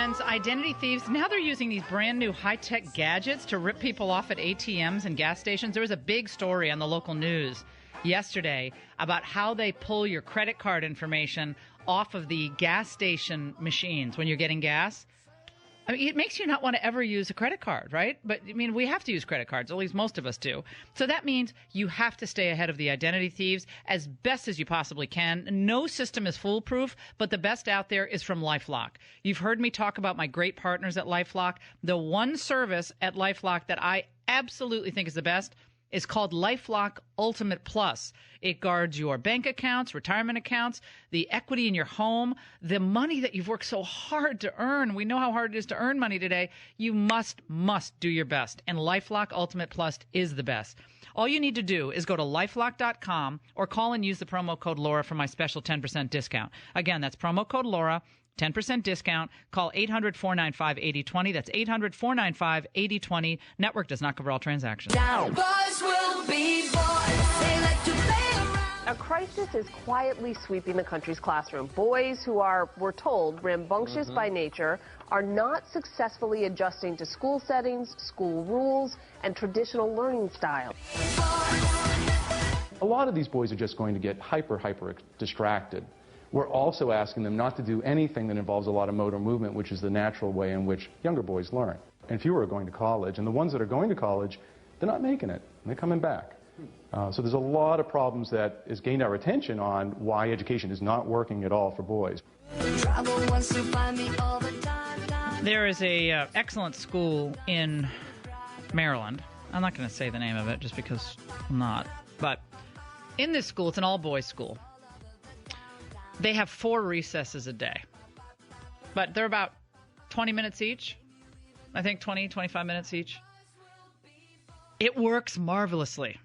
friends, identity thieves, now they're using these brand new high-tech gadgets to rip people off at ATMs and gas stations. There was a big story on the local news yesterday about how they pull your credit card information off of the gas station machines when you're getting gas. I mean, it makes you not want to ever use a credit card, right? But, I mean, we have to use credit cards, at least most of us do. So that means you have to stay ahead of the identity thieves as best as you possibly can. No system is foolproof, but the best out there is from LifeLock. You've heard me talk about my great partners at LifeLock. The one service at LifeLock that I absolutely think is the best is called LifeLock Ultimate Plus. It guards your bank accounts, retirement accounts, the equity in your home, the money that you've worked so hard to earn. We know how hard it is to earn money today. You must do your best. And LifeLock Ultimate Plus is the best. All you need to do is go to lifelock.com or call and use the promo code Laura for my special 10% discount. Again, that's promo code Laura. 10% discount. Call 800-495-8020. That's 800-495-8020. Network does not cover all transactions. Boys will be boys. They like to play around. A crisis is quietly sweeping the country's classroom. Boys who are, we're told, rambunctious by nature are not successfully adjusting to school settings, school rules, and traditional learning styles. A lot of these boys are just going to get hyper distracted. We're also asking them not to do anything that involves a lot of motor movement, which is the natural way in which younger boys learn. And fewer are going to college, and the ones that are going to college, they're not making it, and they're coming back. So there's a lot of problems that has gained our attention on why education is not working at all for boys. There is a excellent school in Maryland. I'm not going to say the name of it just because I'm not. But in this school, it's an all-boys school. They have 4 recesses a day, but they're about 20 minutes each. I think 20, 25 minutes each. It works marvelously.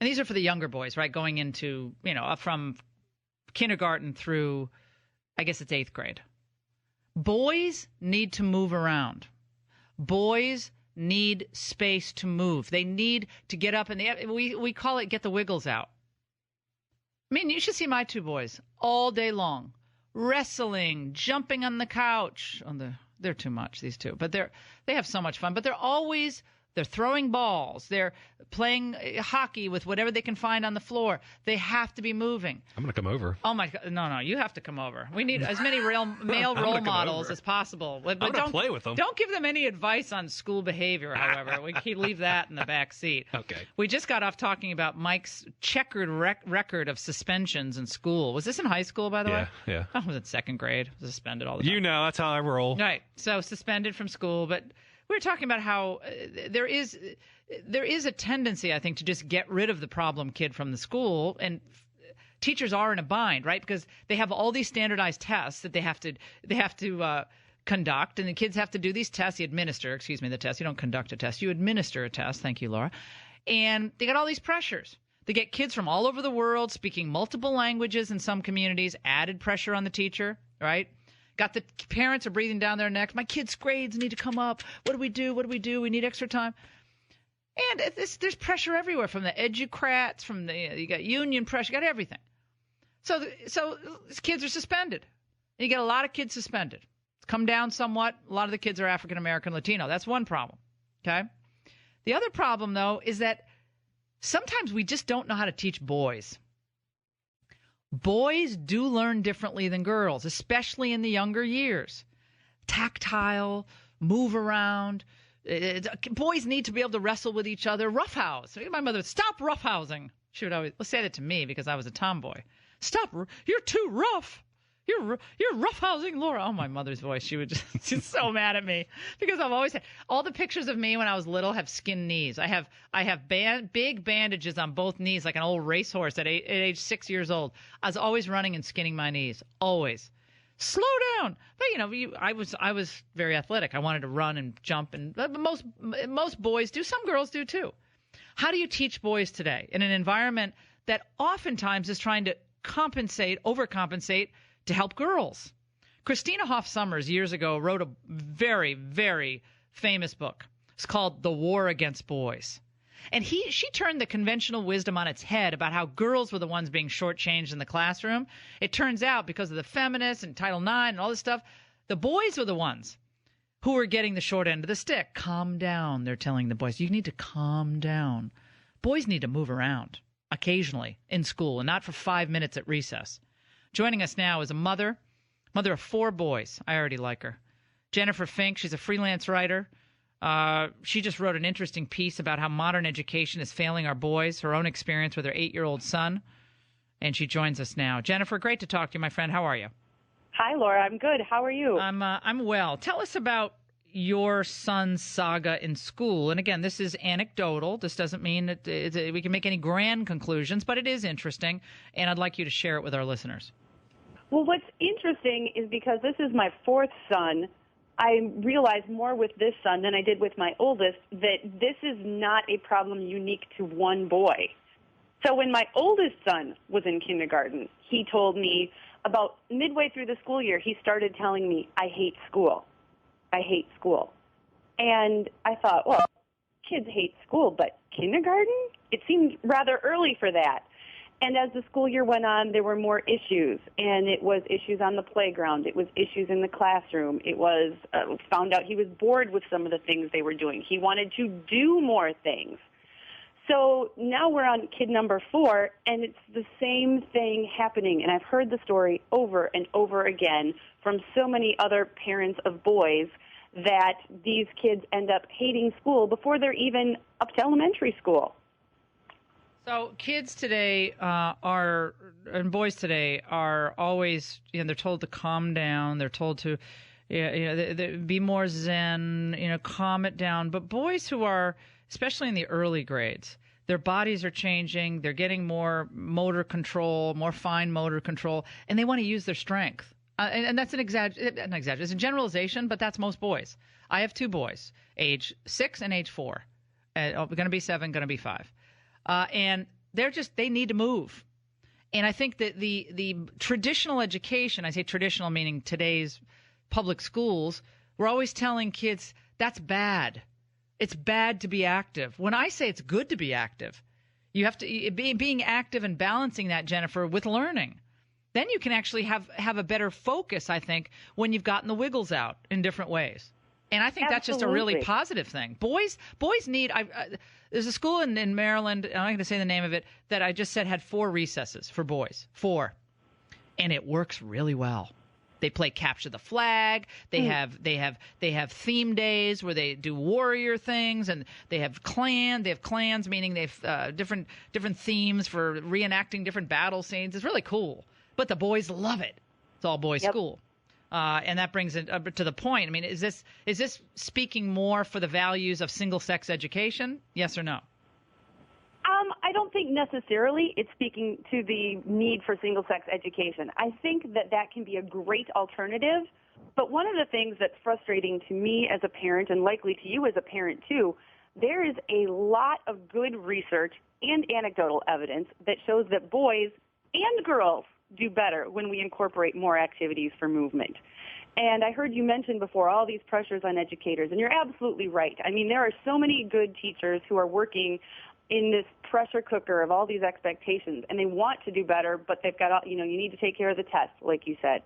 And these are for the younger boys, right? Going into, from kindergarten through, I guess it's 8th grade. Boys need to move around. Boys need space to move. They need to get up, and we call it get the wiggles out. I mean, you should see my 2 boys all day long, wrestling, jumping on the couch. They're too much, these 2, but they have so much fun. But they're throwing balls. They're playing hockey with whatever they can find on the floor. They have to be moving. I'm going to come over. Oh, my God. No, you have to come over. We need as many male role models as possible. But don't play with them. Don't give them any advice on school behavior, however. We can leave that in the back seat. Okay. We just got off talking about Mike's checkered record of suspensions in school. Was this in high school, by the way? Yeah. I was in 2nd grade. Suspended all the time. You know, that's how I roll. Right. So suspended from school, but we were talking about how there is a tendency, I think, to just get rid of the problem kid from the school, and teachers are in a bind, right? Because they have all these standardized tests that they have to conduct, and the kids have to do these tests. You administer, the test. You don't conduct a test. You administer a test. Thank you, Laura. And they got all these pressures. They get kids from all over the world speaking multiple languages in some communities, added pressure on the teacher, right? Got the parents are breathing down their necks. My kids' grades need to come up. What do we do? We need extra time. And there's pressure everywhere from the educrats, you got union pressure, you got everything. So these kids are suspended. And you get a lot of kids suspended. It's come down somewhat. A lot of the kids are African American, Latino. That's one problem. Okay. The other problem, though, is that sometimes we just don't know how to teach boys. Boys do learn differently than girls, especially in the younger years. Tactile, move around. Boys need to be able to wrestle with each other. Roughhouse. My mother, stop roughhousing. She would always say that to me because I was a tomboy. Stop. You're too rough. You're roughhousing Laura. Oh, my mother's voice. She's so mad at me because I've always had all the pictures of me when I was little have skinned knees. I have big bandages on both knees like an old racehorse at age 6 years old. I was always running and skinning my knees. Always. Slow down. But I was very athletic. I wanted to run and jump, and most boys do. Some girls do too. How do you teach boys today in an environment that oftentimes is trying to overcompensate to help girls? Christina Hoff Sommers years ago wrote a very, very famous book. It's called The War Against Boys. And she turned the conventional wisdom on its head about how girls were the ones being shortchanged in the classroom. It turns out because of the feminists and Title IX and all this stuff, the boys were the ones who are getting the short end of the stick. Calm down, they're telling the boys. You need to calm down. Boys need to move around occasionally in school and not for 5 minutes at recess. Joining us now is a mother of 4 boys. I already like her. Jennifer Fink, she's a freelance writer. She just wrote an interesting piece about how modern education is failing our boys, her own experience with her 8-year-old son. And she joins us now. Jennifer, great to talk to you, my friend. How are you? Hi, Laura. I'm good. How are you? I'm well. Tell us about your son's saga in school. And again, this is anecdotal. This doesn't mean that we can make any grand conclusions, but it is interesting. And I'd like you to share it with our listeners. Well, what's interesting is because this is my 4th son, I realized more with this son than I did with my oldest that this is not a problem unique to one boy. So when my oldest son was in kindergarten, he told me about midway through the school year, he started telling me, I hate school. I hate school. And I thought, well, kids hate school, but kindergarten? It seemed rather early for that. And as the school year went on, there were more issues, and it was issues on the playground. It was issues in the classroom. It was found out he was bored with some of the things they were doing. He wanted to do more things. So now we're on kid number 4, and it's the same thing happening. And I've heard the story over and over again from so many other parents of boys that these kids end up hating school before they're even up to elementary school. So kids today and boys today are always, they're told to calm down. They're told to, be more zen, calm it down. But boys who are, especially in the early grades, their bodies are changing. They're getting more motor control, more fine motor control, and they want to use their strength. And that's an exaggeration. It's a generalization, but that's most boys. I have 2 boys, age 6 and age 4. Going to be 7, going to be 5. And they need to move. And I think that the traditional education, I say traditional meaning today's public schools, we're always telling kids that's bad. It's bad to be active. When I say it's good to be active, you have to being active and balancing that, Jennifer, with learning. Then you can actually have a better focus, I think, when you've gotten the wiggles out in different ways. And I think that's just a really positive thing. Boys need. There's a school in Maryland. I'm not going to say the name of it. That I just said had 4 recesses for boys. 4, and it works really well. They play capture the flag. They have theme days where they do warrior things, and they have clans, meaning they've different themes for reenacting different battle scenes. It's really cool. But the boys love it. It's all boys school. And that brings it to the point. I mean, is this speaking more for the values of single-sex education? Yes or no? I don't think necessarily it's speaking to the need for single-sex education. I think that can be a great alternative. But one of the things that's frustrating to me as a parent, and likely to you as a parent too, there is a lot of good research and anecdotal evidence that shows that boys and girls do better when we incorporate more activities for movement. And I heard you mention before all these pressures on educators, and you're absolutely right. I mean, there are so many good teachers who are working in this pressure cooker of all these expectations, and they want to do better, but they've got, you need to take care of the test, like you said.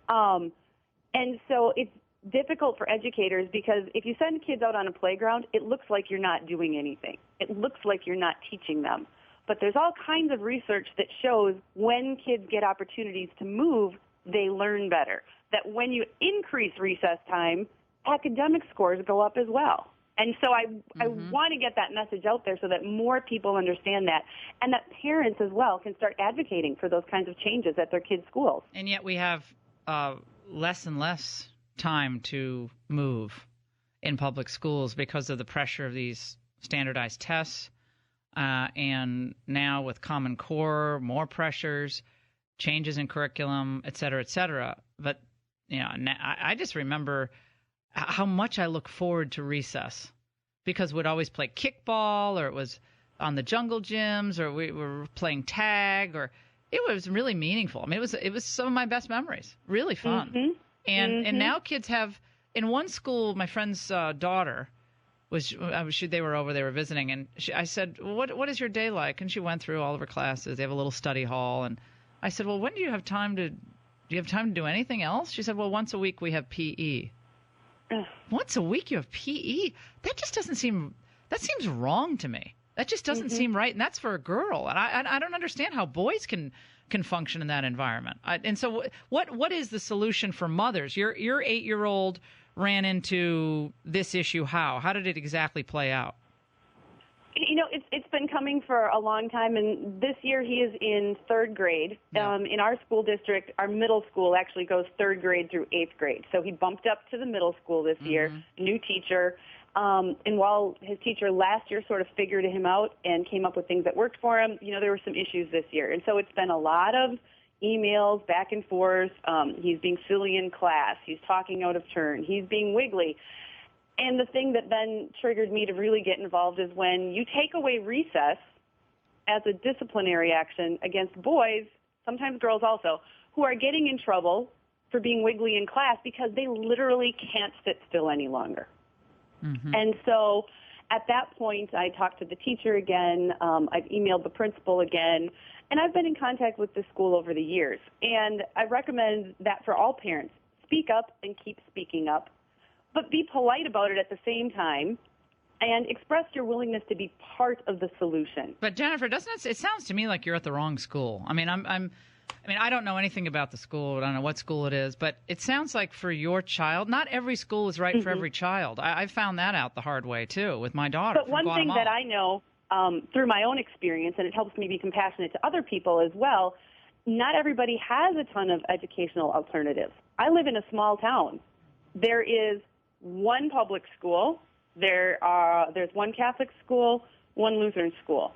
And so it's difficult for educators because if you send kids out on a playground, it looks like you're not doing anything. It looks like you're not teaching them. But there's all kinds of research that shows when kids get opportunities to move, they learn better. That when you increase recess time, academic scores go up as well. And so I want to get that message out there so that more people understand that, and that parents as well can start advocating for those kinds of changes at their kids' schools. And yet we have less and less time to move in public schools because of the pressure of these standardized tests. And now with Common Core, more pressures, changes in curriculum, et cetera, et cetera. But, I just remember how much I look forward to recess because we'd always play kickball, or it was on the jungle gyms, or we were playing tag, or it was really meaningful. I mean, it was some of my best memories, really fun. Mm-hmm. And now kids have, in one school, my friend's daughter, they were visiting, and I said, what is your day like? And she went through all of her classes. They have a little study hall, and I said, well, when do you have time to do anything else? She said, well, once a week we have PE. Once a week you have PE? That just doesn't seem, that seems wrong to me. That just doesn't seem right, and that's for a girl. And I don't understand how boys can function in that environment. And so what is the solution for mothers? Your 8-year-old ran into this issue how? How did it exactly play out? You know, it's been coming for a long time, and this year he is in 3rd grade. Yeah. In our school district, our middle school actually goes 3rd grade through 8th grade. So he bumped up to the middle school this year, new teacher. And while his teacher last year sort of figured him out and came up with things that worked for him, you know, there were some issues this year. And so it's been a lot of emails back and forth. He's being silly in class. He's talking out of turn. He's being wiggly. And the thing that then triggered me to really get involved is when you take away recess as a disciplinary action against boys, sometimes girls also, who are getting in trouble for being wiggly in class because they literally can't sit still any longer. And so at that point, I talked to the teacher again. I've emailed the principal again. And I've been in contact with the school over the years. And I recommend that for all parents, speak up and keep speaking up, but be polite about it at the same time and express your willingness to be part of the solution. But Jennifer, doesn't it sounds to me like you're at the wrong school. I mean, I don't know anything about the school. I don't know what school it is, but it sounds like for your child, not every school is right for every child. I found that out the hard way too with my daughter. But one thing that I know through my own experience, and it helps me be compassionate to other people as well, not everybody has a ton of educational alternatives. I live in a small town. There is one public school, there's one Catholic school, one Lutheran school.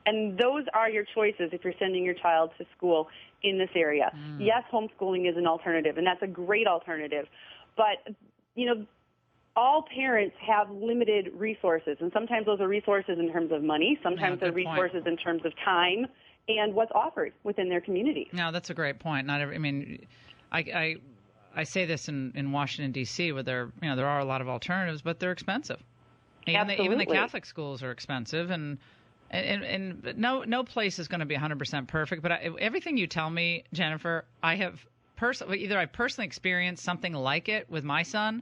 And those are your choices if you're sending your child to school in this area. Yes, homeschooling is an alternative, and that's a great alternative. But, you know, all parents have limited resources, and sometimes those are resources in terms of money, sometimes they're resources in terms of time and what's offered within their community. No, that's a great point. I say this in Washington, D.C., where there are a lot of alternatives, but they're expensive. Even the Catholic schools are expensive, and no place is going to be 100% perfect. But everything you tell me, Jennifer, I've personally experienced something like it with my son,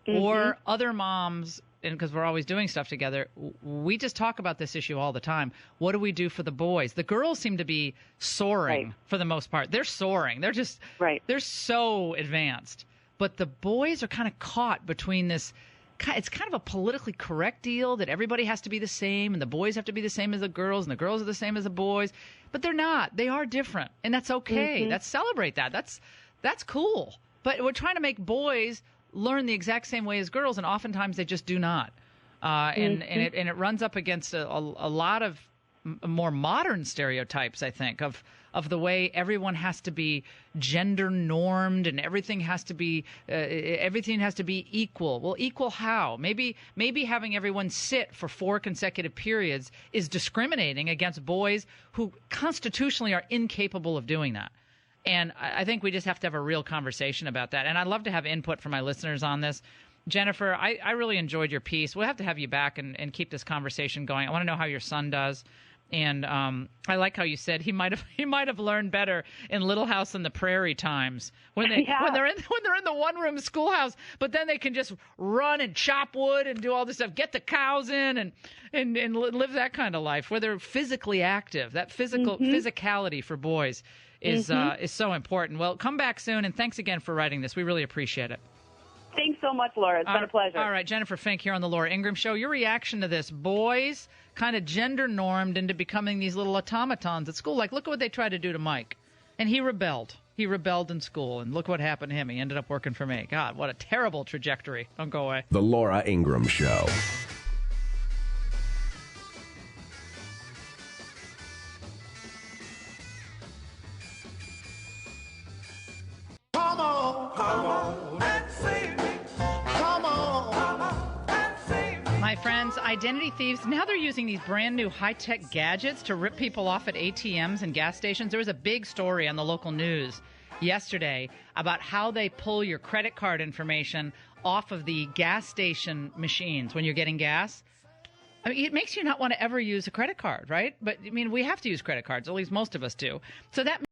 or other moms. And because we're always doing stuff together, we just talk about this issue all the time. What do we do for the boys? The girls seem to be soaring for the most part. They're soaring. They're just they're so advanced. But the boys are kind of caught between this. It's kind of a politically correct deal that everybody has to be the same, and the boys have to be the same as the girls, and the girls are the same as the boys. But they're not. They are different, and that's okay. Let's celebrate that. That's cool. But we're trying to make boys learn the exact same way as girls, and oftentimes they just do not. And it runs up against a lot of more modern stereotypes, I think, of the way everyone has to be gender normed and everything has to be equal. Well, equal how? Maybe having everyone sit for 4 consecutive periods is discriminating against boys who constitutionally are incapable of doing that. And I think we just have to have a real conversation about that. And I'd love to have input from my listeners on this. Jennifer, I really enjoyed your piece. We'll have to have you back and keep this conversation going. I want to know how your son does. And I like how you said he might have learned better in Little House on the Prairie times when they're in the one-room schoolhouse, but then they can just run and chop wood and do all this stuff, get the cows in and live that kind of life where they're physically active. That physicality for boys is so important. Well, come back soon, and thanks again for writing this. We really appreciate it. Thanks so much, Laura. It's been a pleasure. All right, Jennifer Fink here on the Laura Ingraham Show. Your reaction to this. Boys kind of gender normed into becoming these little automatons at school. Like, look at what they tried to do to Mike. And he rebelled. He rebelled in school, and look what happened to him. He ended up working for me. God, what a terrible trajectory. Don't go away. The Laura Ingraham Show. Come on, and save me. Come on, and save me. My friends, identity thieves, now they're using these brand new high-tech gadgets to rip people off at ATMs and gas stations. There was a big story on the local news yesterday about how they pull your credit card information off of the gas station machines when you're getting gas. I mean, it makes you not want to ever use a credit card, right? But, I mean, we have to use credit cards, at least most of us do. So that